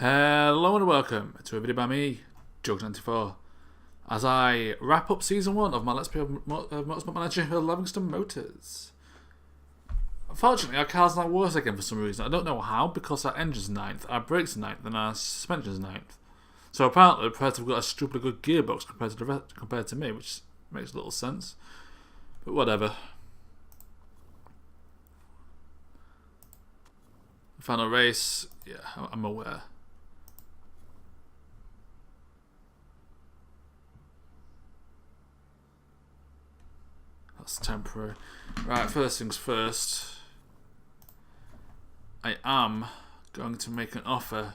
Hello and welcome to a video by me, Jug94, as I wrap up Season 1 of my Let's Play of Motorsport Manager with Levingston Motors. Unfortunately, our car's now worse again for some reason. I don't know how, because our engine's 9th, our brakes are 9th, and our suspension's 9th. So apparently, the Predator's got a stupidly good gearbox compared to me, which makes little sense. But whatever. Final race, yeah, I'm aware. That's temporary. Right, first things first. I am going to make an offer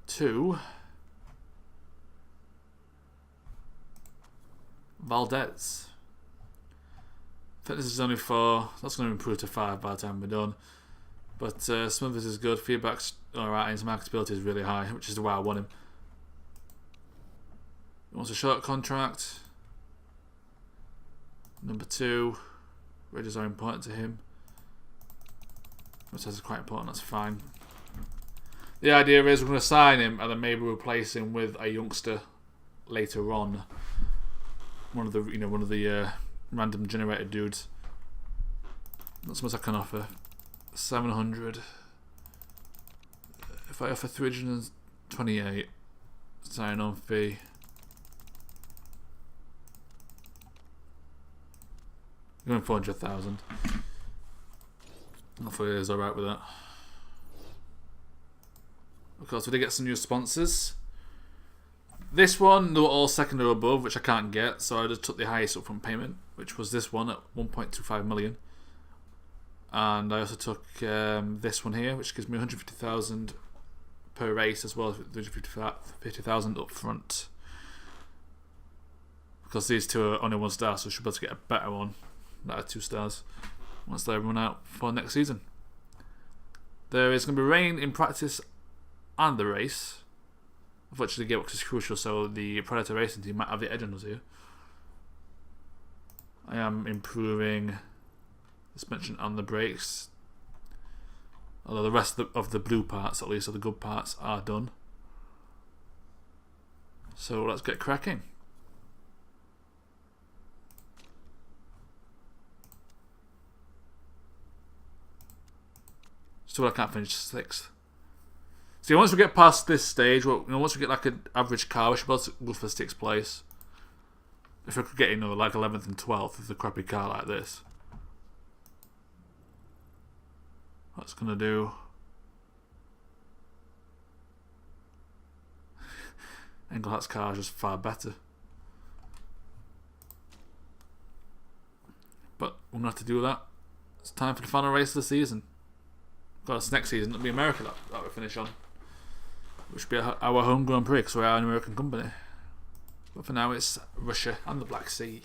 to Valdez. I think this is only 4. That's going to improve to 5 by the time we're done. But Smithers is good. Feedback's alright, and his marketability is really high, which is why I want him. He wants a short contract. Number 2. Wages are important to him. Which is quite important, that's fine. The idea is we're going to sign him and then maybe replace him with a youngster later on. One of the random generator dudes. That's what I can offer. 700. If I offer 328 sign on fee, going 400,000. Hopefully it is alright with that. Of course, we did get some new sponsors. This one, they were all second or above, which I can't get, so I just took the highest upfront payment, which was this one at 1.25 million. And I also took this one here, which gives me 150,000 per race, as well as 150,000 up front. Because these two are only 1 star, so I should be able to get a better one that are 2 stars once they run out for next season. There is going to be rain in practice and the race. Unfortunately, the gearbox is crucial, so the Predator racing team might have the edge on us here. I am improving the suspension and the brakes, although the rest of the blue parts, at least of the good parts, are done. So let's get cracking. Still, I can't finish 6th. See, once we get past this stage, well, once we get like an average car, we should be able to go for 6th place. If we could get, like 11th and 12th with a crappy car like this. What's gonna do? Englehart's car is just far better. But we're gonna have to do that. It's time for the final race of the season. Of course, next season it'll be America that we finish on. Which will be our home Grand Prix, because we are an American company. But for now, it's Russia and the Black Sea.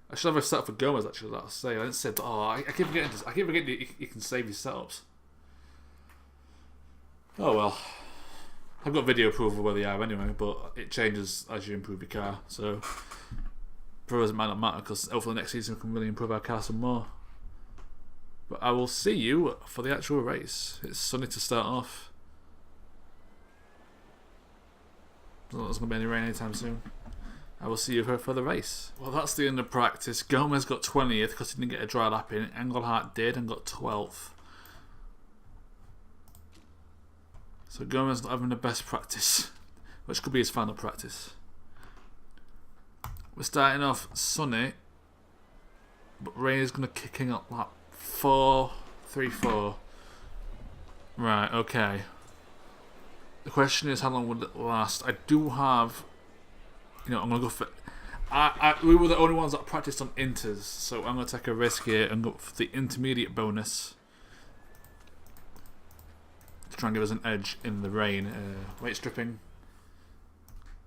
I should have a setup for Gomez, actually, that I'll say. I didn't say, but I keep forgetting this. I keep forgetting you can save your setups. Oh well. I've got video proof of where they are anyway, but it changes as you improve your car. So, for us, it might not matter, because hopefully next season we can really improve our car some more. But I will see you for the actual race. It's sunny to start off. There's not going to be any rain anytime soon. I will see you for the race. Well, that's the end of practice. Gomez got 20th because he didn't get a dry lap in. Engelhardt did and got 12th. So Gomez not having the best practice, which could be his final practice. We're starting off sunny, but rain is going to kick in at lap 4, 3, 4. Right, okay. The question is, how long would it last? I do have, I'm going to go for... we were the only ones that practiced on inters, so I'm going to take a risk here and go for the intermediate bonus to try and give us an edge in the rain. Weight stripping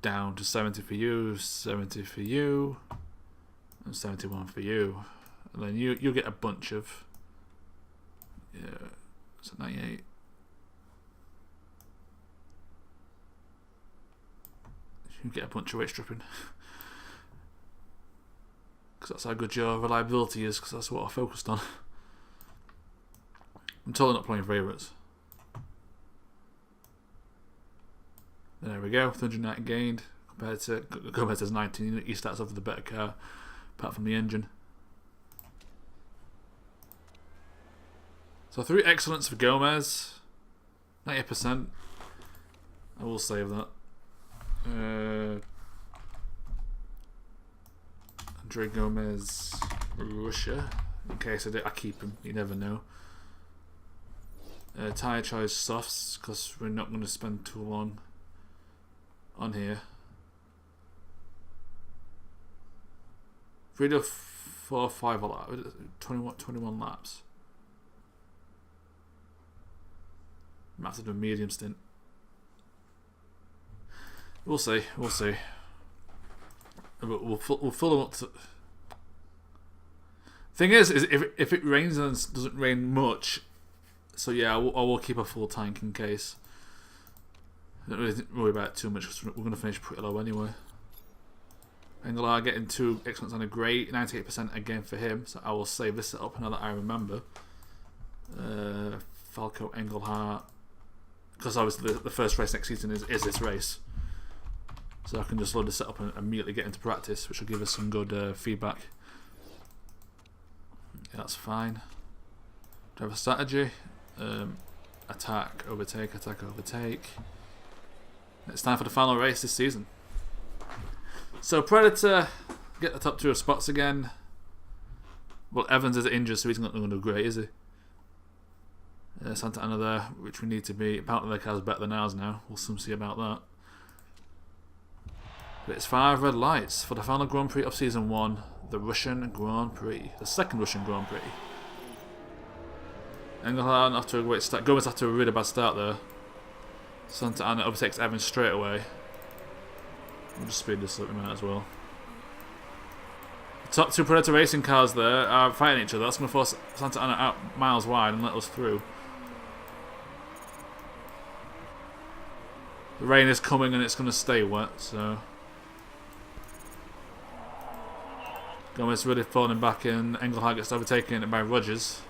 down to 70 for you, 70 for you, and 71 for you. And then you'll get a bunch of... Yeah, so 98. You get a bunch of weight stripping. Because that's how good your reliability is, because that's what I focused on. I'm totally not playing favourites. There we go, 390 gained compared to his 19. He starts off with a better car, apart from the engine. So 3 excellence for Gomez, 90%. I will save that. Andre Gomez, Russia. In case I keep him, you never know. Tyre choice softs, because we're not going to spend too long on here. 3 to 4, 5 laps. 21 laps. Might have to do a medium stint. We'll see. We'll see. We'll fill them up to. Thing is if it rains and it doesn't rain much, so yeah, I will keep a full tank in case. I don't really worry about it too much because we're going to finish pretty low anyway. Engelhard getting 2 excellence on a great, 98% again for him, so I will save this up now that I remember. Falco Engelhard, because obviously the first race next season is this race. So I can just load this up and immediately get into practice, which will give us some good feedback. Yeah, that's fine. Driver strategy. Attack, overtake, attack, overtake. It's time for the final race this season. So Predator get the top 2 spots again. Well, Evans is injured, so he's not going to do great, is he? Santa Ana there, which we need to be. Apparently their car's better than ours now. We'll soon see about that. But it's 5 red lights for the final Grand Prix of Season 1, the Russian Grand Prix. The second Russian Grand Prix. Engelhard after a great start. Gomez after a really bad start there. Santa Ana overtakes Evans straight away. We'll just speed this up, we might as well. The top 2 Predator racing cars there are fighting each other. That's going to force Santa Ana out miles wide and let us through. The rain is coming and it's going to stay wet, so... Gomez really falling back in. Engelhard gets overtaken by Rogers.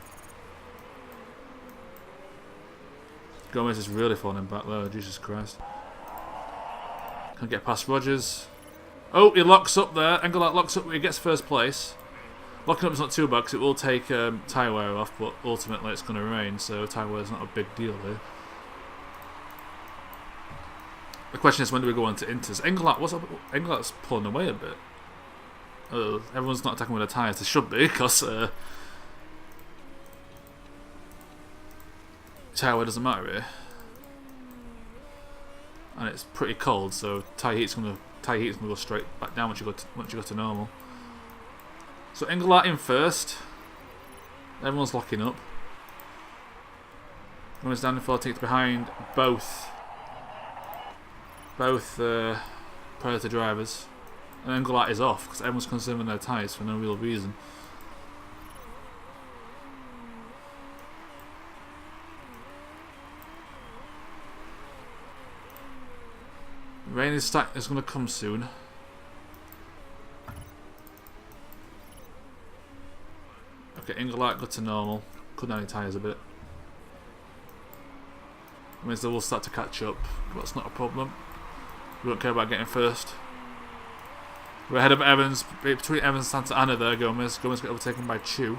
Gomez is really falling back there, Jesus Christ. Can't get past Rogers. Oh, he locks up there. Engelhard locks up, he gets first place. Locking up is not too bad because it will take tyre wear off, but ultimately it's going to rain, so tyre wear is not a big deal here. The question is, when do we go on to Inters? Engelhard's pulling away a bit. Everyone's not attacking with their tyres. They should be, because tyre wear doesn't matter here. And it's pretty cold, so tyre heat's gonna go straight back down once you go to normal. So Engelhard in first. Everyone's locking up. Gomez down in 14th behind both Predator drivers. And Engelhard is off because everyone's conserving their tyres for no real reason. Rain is going to come soon. Okay, Engelhard got to normal. Cut down the tyres a bit. Means they will start to catch up, but that's not a problem. We don't care about getting first. We're ahead of Evans, between Evans and Santa Ana there, Gomez. Gomez got overtaken by Chu.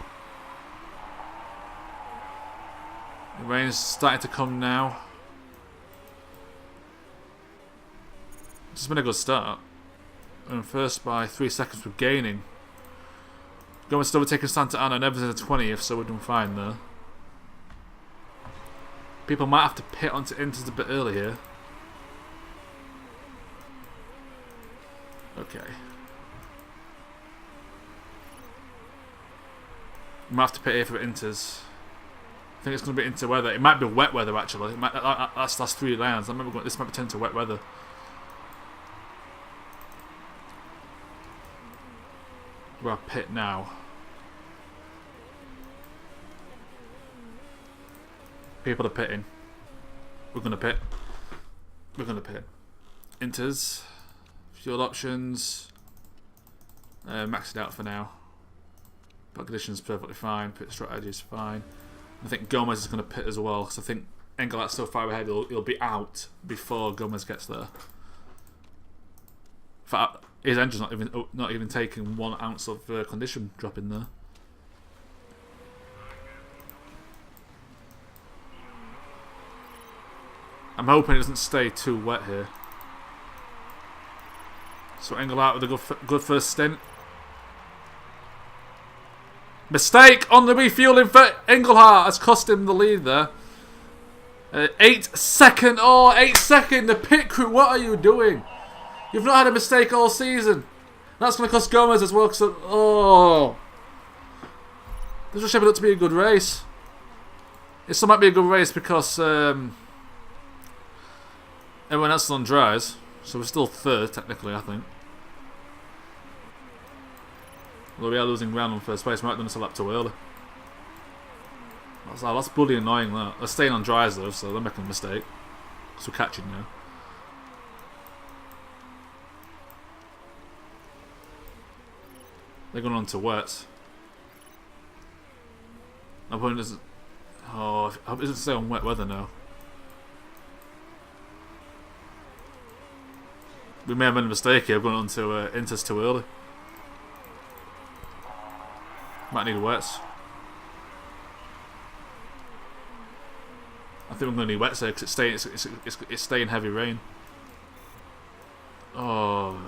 The rain is starting to come now. It's been a good start. And first by 3 seconds we're gaining. Gomez still overtaking Santa Ana and Evans in the 20th, so we're doing fine there. People might have to pit onto Inters a bit early here. Okay. We might have to pit here for Inters. I think it's going to be into weather. It might be wet weather actually. That's 3 lanes. This might be turned to wet weather. We're at pit now. People are pitting. We're going to pit. We're going to pit. Inters. Fuel options. Max it out for now. But conditions perfectly fine. Pit strategy is fine. I think Gomez is going to pit as well, because I think Engelhart's so far ahead he'll be out before Gomez gets there. In fact, his engine's not even taking 1 ounce of condition drop in there. I'm hoping it doesn't stay too wet here. So Engelhart with a good first stint. Mistake on the refueling for Engelhart has cost him the lead there. 8 second. Oh, 8 second. The pit crew, what are you doing? You've not had a mistake all season. That's going to cost Gomez as well. Oh. This was shaping up to be a good race. It still might be a good race because everyone else is on dries. So we're still third, technically, I think. Although we are losing ground on first place. We might have done this a lap too early. That's bloody annoying, that. They're staying on dries, though, so they're making a mistake. Because we're catching now. They're going on to wets. My point is... Oh, I hope it doesn't stay on wet weather now. We may have made a mistake here, going on to Inters too early. Might need a wets. I think we're going to need wets here because it's staying heavy rain. Oh.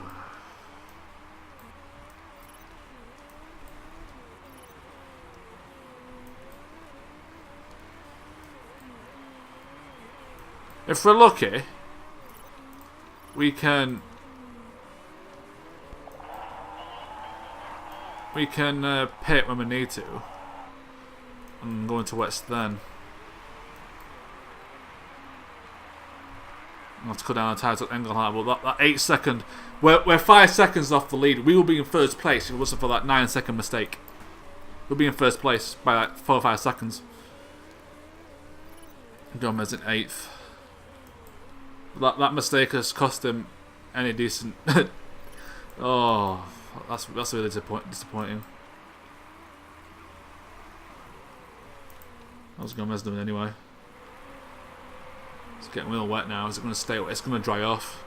If we're lucky, we can pit when we need to and go into wets then. I'll have to cut down our tyres at Engelhart, but that 8 second, we're 5 seconds off the lead. We will be in first place if it wasn't for that 9 second mistake. We'll be in first place by like 4 or 5 seconds. Gomez in 8th. That mistake has cost him any decent. Oh, that's really disappointing. How's Gomez doing anyway? It's getting real wet now. Is it going to stay wet? It's going to dry off.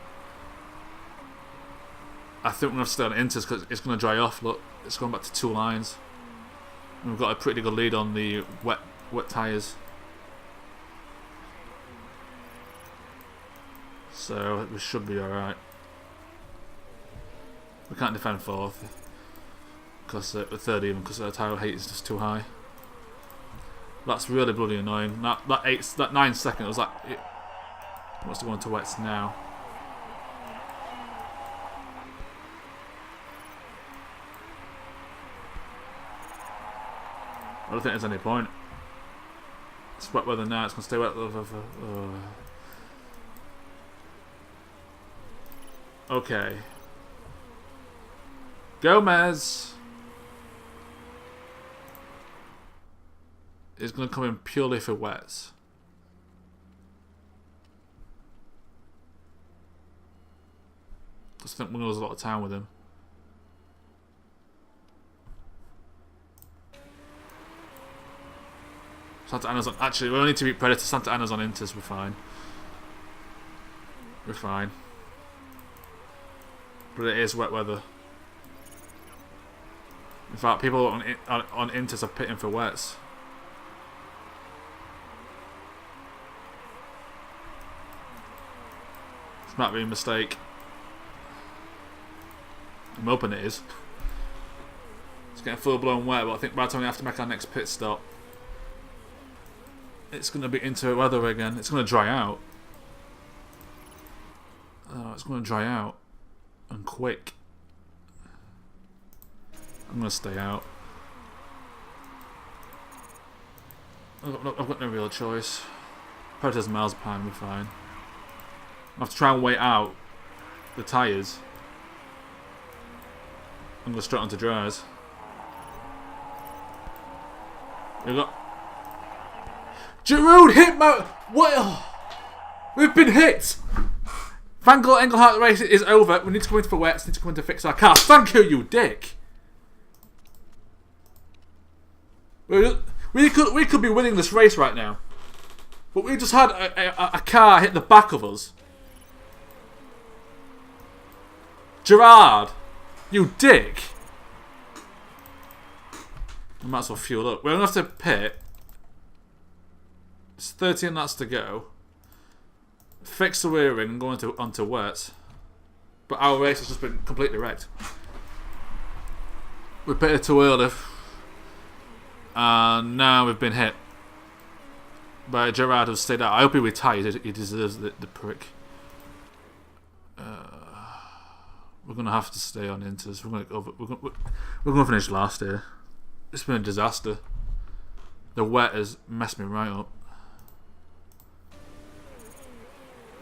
I think we're going to have to stay on Inters because it's going to dry off. Look, it's going back to 2 lines. And we've got a pretty good lead on the wet tyres. So we should be alright. We can't defend 4th because we're 3rd even because our tyre height is just too high. That's really bloody annoying. That 9 second was like it wants to go into wets now. I don't think there's any point. It's wet weather now. It's gonna stay wet weather. Okay. Gomez is going to come in purely for wets. Just think we're going to lose a lot of time with him. Santa Ana's on... Actually, we only need to beat Predator. Santa Ana's on Inters. We're fine. We're fine. But it is wet weather. In fact, people on Inters are pitting for wets. This might be a mistake. I'm hoping it is. It's getting full blown wet, but I think by the time we have to make our next pit stop, it's going to be into weather again. It's going to dry out. Oh, it's going to dry out. And quick. I'm going to stay out. I've got no real choice. Predator's miles behind, we're fine. I have to try and wait out the tyres. I'm going straight onto dries. We got Giroud hit my... What? We've been hit! Van Gogh Engelhardt race is over. We need to come into for wets. We need to come in to fix our car. Thank you, you dick. We could be winning this race right now, but we just had a car hit the back of us. Gerard, you dick. We might as well fuel up. We're gonna have to pit. It's 13 laps to go. Fix the rear ring and go onto wet. But our race has just been completely wrecked. We pitted too early. And now we've been hit by Gerard, who's stayed out. I hope he retires. He deserves the prick. We're gonna have to stay on Inters. We're gonna finish last here. It's been a disaster. The wet has messed me right up.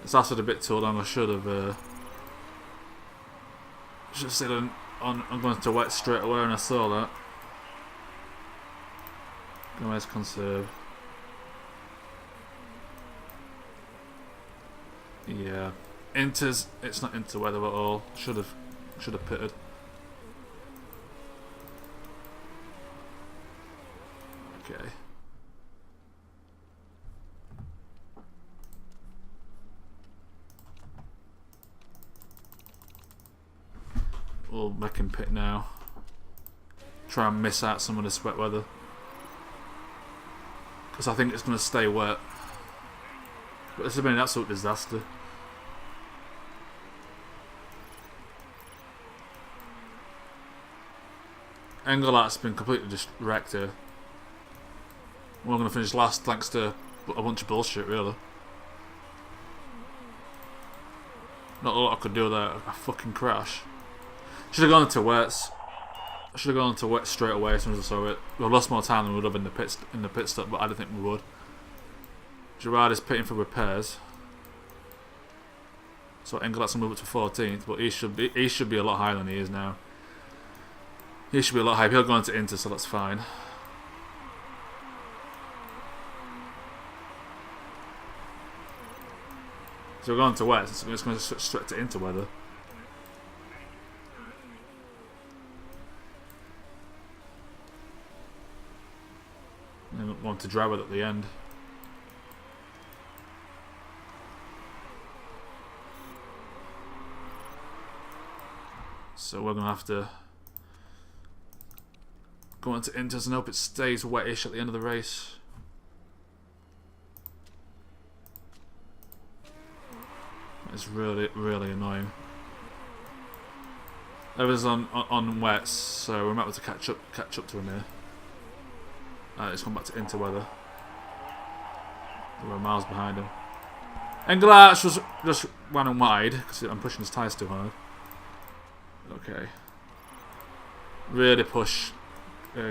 It's lasted a bit too long. I should have stayed on going to wet straight away, and I saw that. Let's conserve. Yeah, Inters. It's not into weather at all. Should have pitted. Okay. We'll make him pit now. Try and miss out some of this wet weather. Because I think it's going to stay wet. But this has been an absolute disaster. Engelhardt's been completely just wrecked here. We're going to finish last thanks to a bunch of bullshit, really. Not a lot I could do with that. A fucking crash. Should have gone into wets. I should have gone into wet straight away as soon as I saw it. We lost more time than we would have in the pit stop, but I don't think we would. Gerard is pitting for repairs, so Engelhardt's gonna move up to 14th, but he should be a lot higher than he is now. He should be a lot higher. He'll go into Inter, so that's fine. So we're going to wet, so we're just going to switch straight to Inter weather. And want to drive it at the end. So we're going to have to go into Inters and hope it stays wettish at the end of the race. It's really, really annoying. Everyone's on wets, so we might have to catch up to him here. It's gone back to interweather. We're miles behind him. Engelhardt just running wide because I'm pushing his tyres too hard. Okay. Really push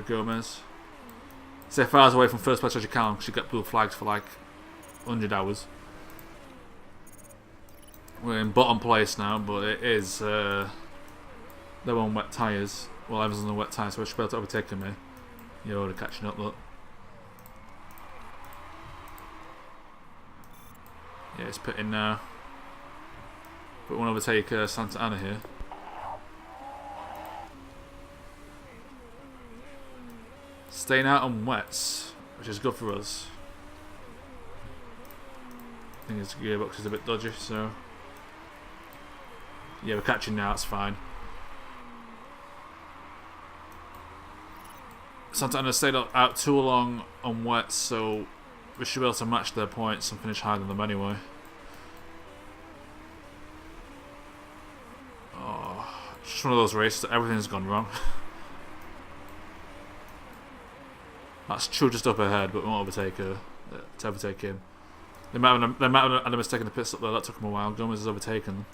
Gomez. Stay far away from first place as you can because you get blue flags for like 100 hours. We're in bottom place now, but it is they're on wet tyres. Well, Evans on the wet tyres, so we should be able to overtake him here. You're already catching up, look. Yeah, it's pitting now. But we want to overtake Santa Ana here. Staying out on wets, which is good for us. I think his gearbox is a bit dodgy, so yeah, we're catching now, it's fine. Santa Ana stayed out too long on wet, so we should be able to match their points and finish higher than them anyway. Oh, it's just one of those races that everything's gone wrong. That's true just up ahead, but we won't overtake her to overtake him. They might have had a mistake in the pit stop there, that took them a while. Gomez has overtaken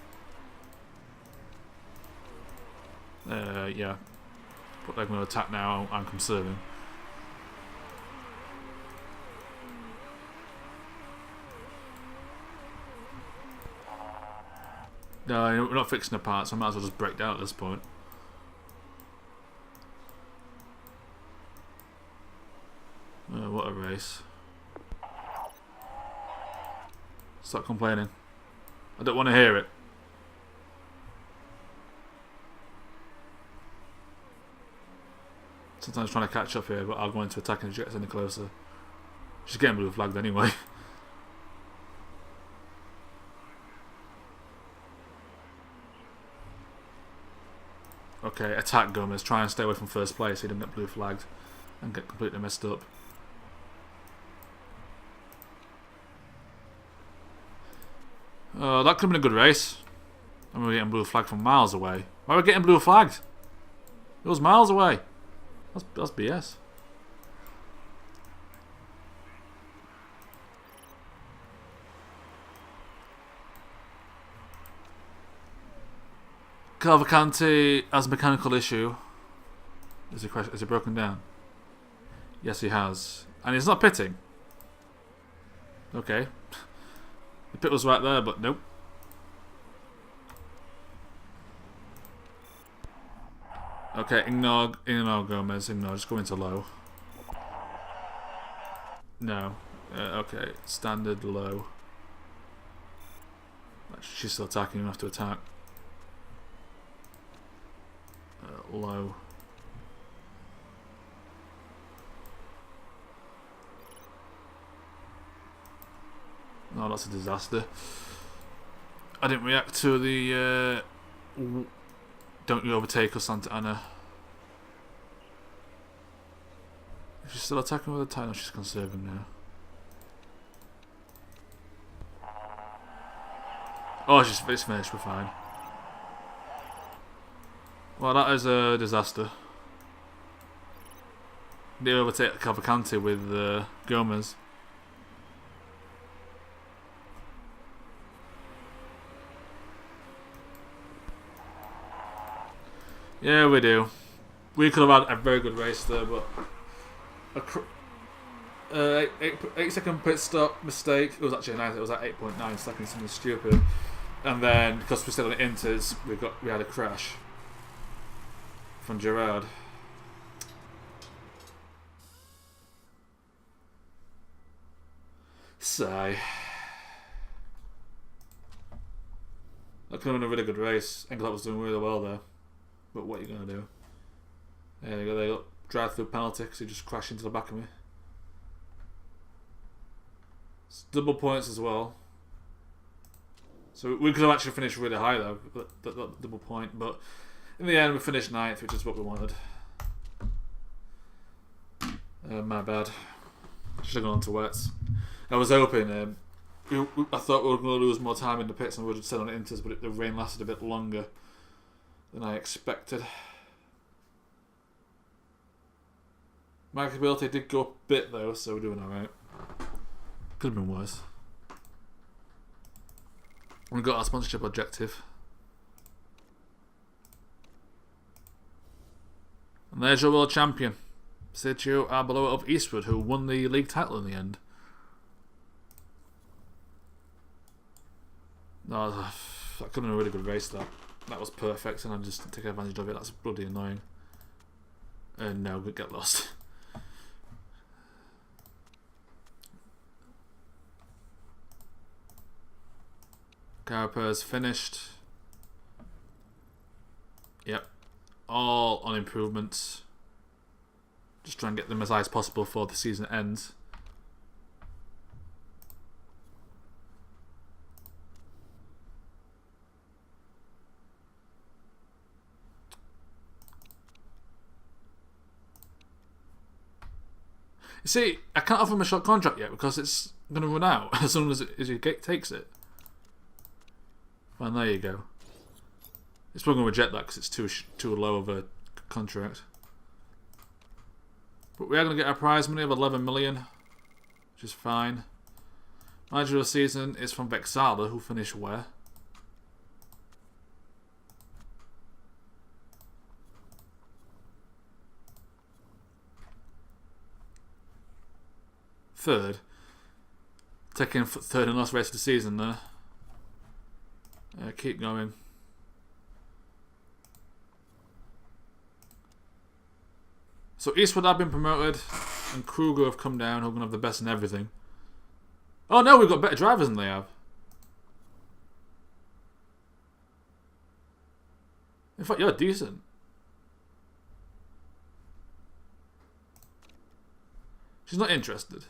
them. Yeah. But they're going to attack now and conserving. No, we're not fixing the parts, so I might as well just break down at this point. What a race. Stop complaining. I don't want to hear it. Sometimes trying to catch up here, but I'll go into attacking if she gets any closer. She's getting blue flagged anyway. Okay, attack Gomez. Try and stay away from first place so he doesn't get blue flagged and get completely messed up. That could have been a good race. And we're getting blue flagged from miles away. Why are we getting blue flagged? It was miles away. That's BS. Cavalcanti has a mechanical issue. Is he broken down? Yes, he has. And he's not pitting. Okay. The pit was right there, but nope. Okay, ignore Gomez. Ignore. Just go into low. No. Okay, standard low. She's still attacking. You have to attack. Low. No, that's a disaster. I didn't react to the don't you overtake us, Santa Ana. She's still attacking with a title. She's conserving now. Oh, it's finished. We're fine. Well, that is a disaster. They overtake Cavalcanti with Gomez. Yeah, we do. We could have had a very good race there, but a 8-second pit stop mistake. It was actually 9. It was at 8.9 seconds. Something stupid. And then because we stayed on the inters, we had a crash from Gerard. Sigh. That could have been a really good race. Engelhardt was doing really well there. But what are you going to do? There you go. They got drive through penalty because he just crashed into the back of me. It's double points as well. So we could have actually finished really high though, that double point. But in the end, we finished 9th, which is what we wanted. My bad. Should have gone on to wets. I was hoping. I thought we were going to lose more time in the pits and we would have stayed on the inters, but the rain lasted a bit longer than I expected. Markability did go up a bit though, so we're doing alright. Could have been worse. We got our sponsorship objective. And there's your world champion, Sergio Arbeloa of Eastwood, who won the league title in the end. No, that could have been a really good race though. That was perfect, and I just didn't take advantage of it. That's bloody annoying. No, we get lost. Carapaz finished. Yep. All on improvements. Just try and get them as high as possible before the season ends. You see, I can't offer him a short contract yet because it's going to run out as soon as he takes it. Well, there you go. It's probably going to reject that because it's too low of a contract. But we are going to get our prize money of 11 million, which is fine. Manager of the season is from Vexala, who finished where? Third. Taking third and last race of the season there. Keep going. So Eastwood have been promoted and Kruger have come down, who are going to have the best in everything. Oh no, we've got better drivers than they have. In fact, you're decent. She's not interested.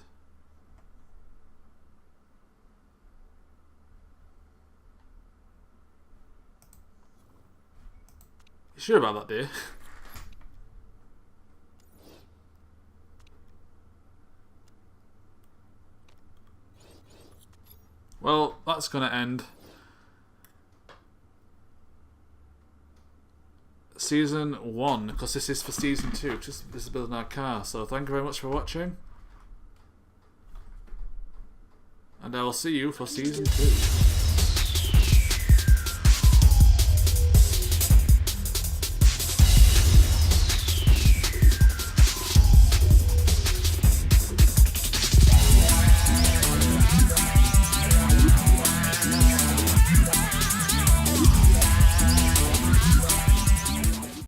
You sure about that, dear? Well, that's going to end Season 1, because this is for Season 2, because this is building our car. So thank you very much for watching. And I will see you for Season 2.